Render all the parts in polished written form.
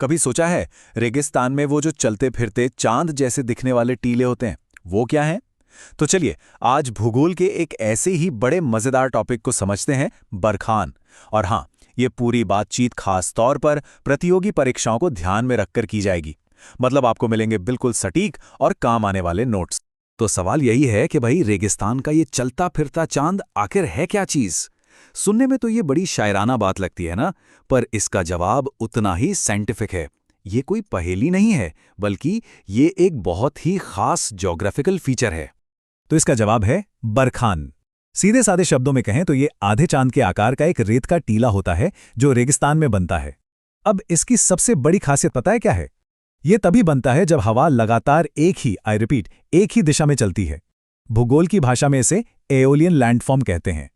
कभी सोचा है रेगिस्तान में वो जो चलते फिरते चांद जैसे दिखने वाले टीले होते हैं, वो क्या हैं? तो चलिए आज भूगोल के एक ऐसे ही बड़े मजेदार टॉपिक को समझते हैं, बरखान। और हाँ, ये पूरी बातचीत खास तौर पर प्रतियोगी परीक्षाओं को ध्यान में रखकर की जाएगी। मतलब आपको मिलेंगे बिल्कुल सटीक और काम आने वाले नोट्स। तो सवाल यही है कि भाई रेगिस्तान का ये चलता फिरता चांद आखिर है क्या चीज? सुनने में तो ये बड़ी शायराना बात लगती है ना, पर इसका जवाब उतना ही साइंटिफिक है। ये कोई पहेली नहीं है, बल्कि ये एक बहुत ही खास ज्योग्राफिकल फीचर है। तो इसका जवाब है बरखान। सीधे साधे शब्दों में कहें तो ये आधे चांद के आकार का एक रेत का टीला होता है जो रेगिस्तान में बनता है। अब इसकी सबसे बड़ी खासियत पता है क्या है? ये तभी बनता है जब हवा लगातार एक ही दिशा में चलती है। भूगोल की भाषा में इसे एओलियन लैंडफॉर्म कहते हैं।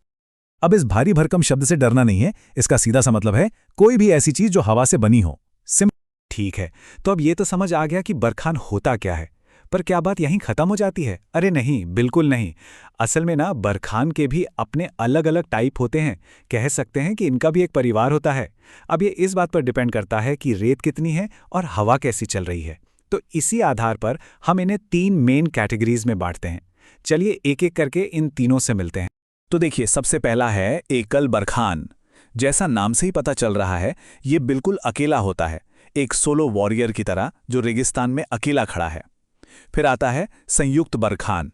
अब इस भारी भरकम शब्द से डरना नहीं है, इसका सीधा सा मतलब है कोई भी ऐसी चीज जो हवा से बनी हो। ठीक है, तो अब ये तो समझ आ गया कि बरखान होता क्या है। पर क्या बात यहीं खत्म हो जाती है? अरे नहीं, बिल्कुल नहीं। असल में ना बरखान के भी अपने अलग अलग टाइप होते हैं। कह सकते हैं कि इनका भी एक परिवार होता है। अब ये इस बात पर डिपेंड करता है कि रेत कितनी है और हवा कैसी चल रही है। तो इसी आधार पर हम इन्हें 3 मेन कैटेगरीज में बांटते हैं। चलिए एक एक करके इन तीनों से मिलते हैं। तो देखिए, सबसे पहला है एकल बरखान। जैसा नाम से ही पता चल रहा है, ये बिल्कुल अकेला होता है, एक सोलो वॉरियर की तरह जो रेगिस्तान में अकेला खड़ा है। फिर आता है संयुक्त बरखान।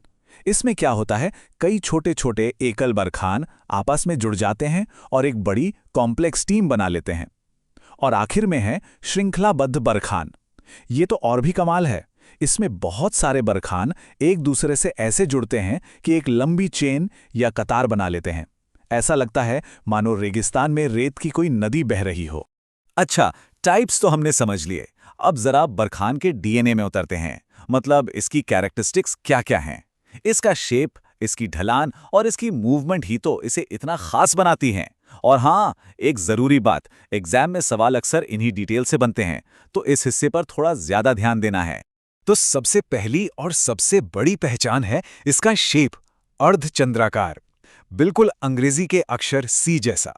इसमें क्या होता है, कई छोटे छोटे एकल बरखान आपस में जुड़ जाते हैं और एक बड़ी कॉम्प्लेक्स टीम बना लेते हैं। और आखिर में है श्रृंखलाबद्ध बरखान। ये तो और भी कमाल है। इसमें बहुत सारे बरखान एक दूसरे से ऐसे जुड़ते हैं कि एक लंबी चेन या कतार बना लेते हैं। ऐसा लगता है मानो रेगिस्तान में रेत की कोई नदी बह रही हो। अच्छा, टाइप्स तो हमने समझ लिए। अब जरा बरखान के डीएनए में उतरते हैं। मतलब इसकी कैरेक्टरिस्टिक्स क्या-क्या हैं? इसका शेप, इसकी ढलान और इसकी मूवमेंट ही तो इसे इतना खास बनाती हैं। और हाँ, एक जरूरी बात, एग्जाम में सवाल अक्सर इन्हीं डिटेल से बनते हैं, तो इस हिस्से पर थोड़ा ज्यादा ध्यान देना है। तो सबसे पहली और सबसे बड़ी पहचान है इसका शेप, अर्धचंद्राकार, बिल्कुल अंग्रेजी के अक्षर सी जैसा।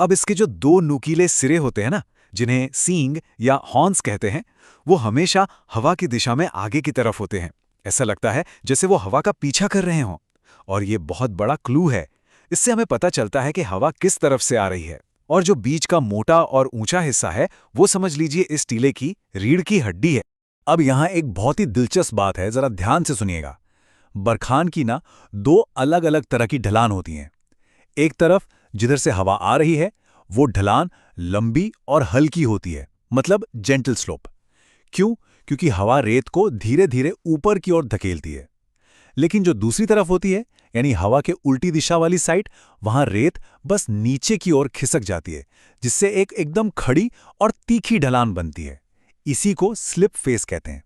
अब इसके जो 2 नुकीले सिरे होते हैं ना, जिन्हें सींग या हॉर्न्स कहते हैं, वो हमेशा हवा की दिशा में आगे की तरफ होते हैं। ऐसा लगता है जैसे वो हवा का पीछा कर रहे हों। और ये बहुत बड़ा क्लू है। इससे हमें पता चलता है कि हवा किस तरफ से आ रही है। और जो बीच का मोटा और ऊंचा हिस्सा है, वो समझ लीजिए इस टीले की रीढ़ की हड्डी है। अब यहाँ एक बहुत ही दिलचस्प बात है, जरा ध्यान से सुनिएगा। बरखान की ना 2 अलग अलग तरह की ढलान होती हैं। एक तरफ जिधर से हवा आ रही है, वो ढलान लंबी और हल्की होती है, मतलब जेंटल स्लोप। क्यों? क्योंकि हवा रेत को धीरे धीरे ऊपर की ओर धकेलती है। लेकिन जो दूसरी तरफ होती है, यानी हवा के उल्टी दिशा वाली साइड, वहां रेत बस नीचे की ओर खिसक जाती है, जिससे एक एकदम खड़ी और तीखी ढलान बनती है। इसी को स्लिप फेस कहते हैं।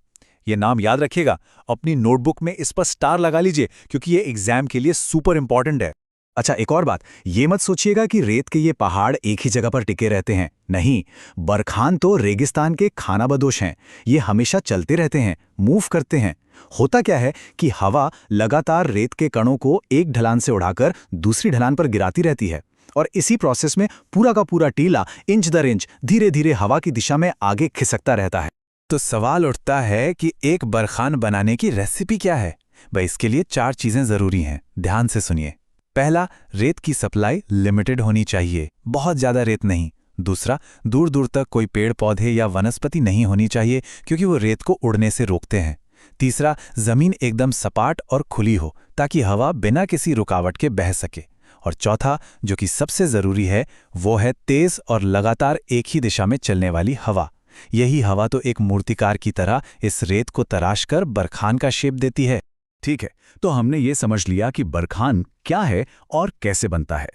ये नाम याद रखिएगा, अपनी नोटबुक में इस पर स्टार लगा लीजिए, क्योंकि ये एग्जाम के लिए सुपर इंपॉर्टेंट है। अच्छा, एक और बात, ये मत सोचिएगा कि रेत के ये पहाड़ एक ही जगह पर टिके रहते हैं। नहीं, बरखान तो रेगिस्तान के खानाबदोश हैं। ये हमेशा चलते रहते हैं, मूव करते हैं। होता क्या है कि हवा लगातार रेत के कणों को एक ढलान से उड़ाकर दूसरी ढलान पर गिराती रहती है, और इसी प्रोसेस में पूरा का पूरा टीला इंच दर इंच धीरे धीरे हवा की दिशा में आगे खिसकता रहता है। तो सवाल उठता है कि एक बरखान बनाने की रेसिपी क्या है? भाई, इसके लिए 4 चीजें जरूरी हैं। ध्यान से सुनिए। पहला, रेत की सप्लाई लिमिटेड होनी चाहिए, बहुत ज्यादा रेत नहीं। दूसरा, दूर दूर तक कोई पेड़ पौधे या वनस्पति नहीं होनी चाहिए, क्योंकि वो रेत को उड़ने से रोकते हैं। तीसरा, जमीन एकदम सपाट और खुली हो, ताकि हवा बिना किसी रुकावट के बह सके। और चौथा, जो कि सबसे जरूरी है, वो है तेज और लगातार एक ही दिशा में चलने वाली हवा। यही हवा तो एक मूर्तिकार की तरह इस रेत को तराश कर बरखान का शेप देती है। ठीक है, तो हमने ये समझ लिया कि बरखान क्या है और कैसे बनता है।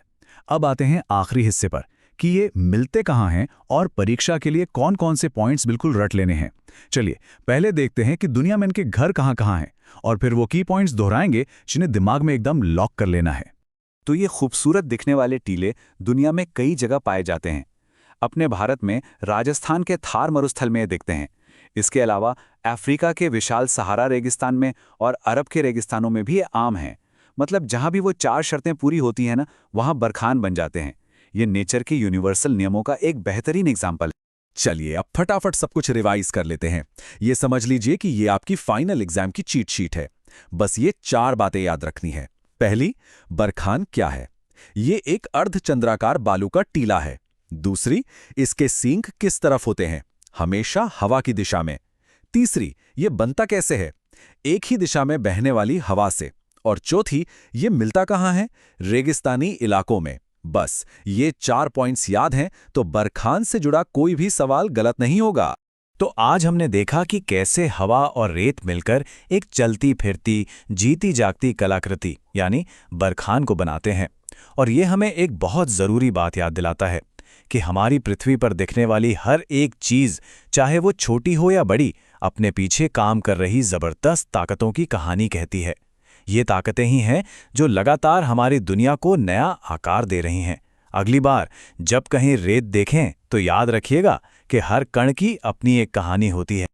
अब आते हैं आखिरी हिस्से पर कि ये मिलते कहाँ हैं और परीक्षा के लिए कौन कौन से पॉइंट्स बिल्कुल रट लेने हैं। चलिए पहले देखते हैं कि दुनिया में इनके घर कहाँ कहाँ हैं, और फिर वो की पॉइंट्स दोहराएंगे जिन्हें दिमाग में एकदम लॉक कर लेना है। तो ये खूबसूरत दिखने वाले टीले दुनिया में कई जगह पाए जाते हैं। अपने भारत में राजस्थान के थार मरुस्थल में दिखते हैं। इसके अलावा अफ्रीका के विशाल सहारा रेगिस्तान में और अरब के रेगिस्तानों में भी ये आम है। मतलब जहां भी वो 4 शर्तें पूरी होती हैं ना, वहां बरखान बन जाते हैं। ये नेचर के यूनिवर्सल नियमों का एक बेहतरीन एग्जाम्पल है। चलिए अब फटाफट सब कुछ रिवाइज कर लेते हैं। ये समझ लीजिए कि ये आपकी फाइनल एग्जाम की चीट शीट है। बस ये 4 बातें याद रखनी है। पहली, बरखान क्या है? ये एक अर्धचंद्राकार बालू का टीला है। दूसरी, इसके सींग किस तरफ होते हैं? हमेशा हवा की दिशा में। तीसरी, ये बनता कैसे है? एक ही दिशा में बहने वाली हवा से। और चौथी, ये मिलता कहाँ है? रेगिस्तानी इलाकों में। बस ये 4 पॉइंट्स याद हैं तो बरखान से जुड़ा कोई भी सवाल गलत नहीं होगा। तो आज हमने देखा कि कैसे हवा और रेत मिलकर एक चलती फिरती जीती जागती कलाकृति यानी बरखान को बनाते हैं। और ये हमें एक बहुत ज़रूरी बात याद दिलाता है कि हमारी पृथ्वी पर दिखने वाली हर एक चीज़, चाहे वो छोटी हो या बड़ी, अपने पीछे काम कर रही ज़बरदस्त ताकतों की कहानी कहती है। ये ताकतें ही हैं जो लगातार हमारी दुनिया को नया आकार दे रही हैं। अगली बार जब कहीं रेत देखें तो याद रखिएगा कि हर कण की अपनी एक कहानी होती है।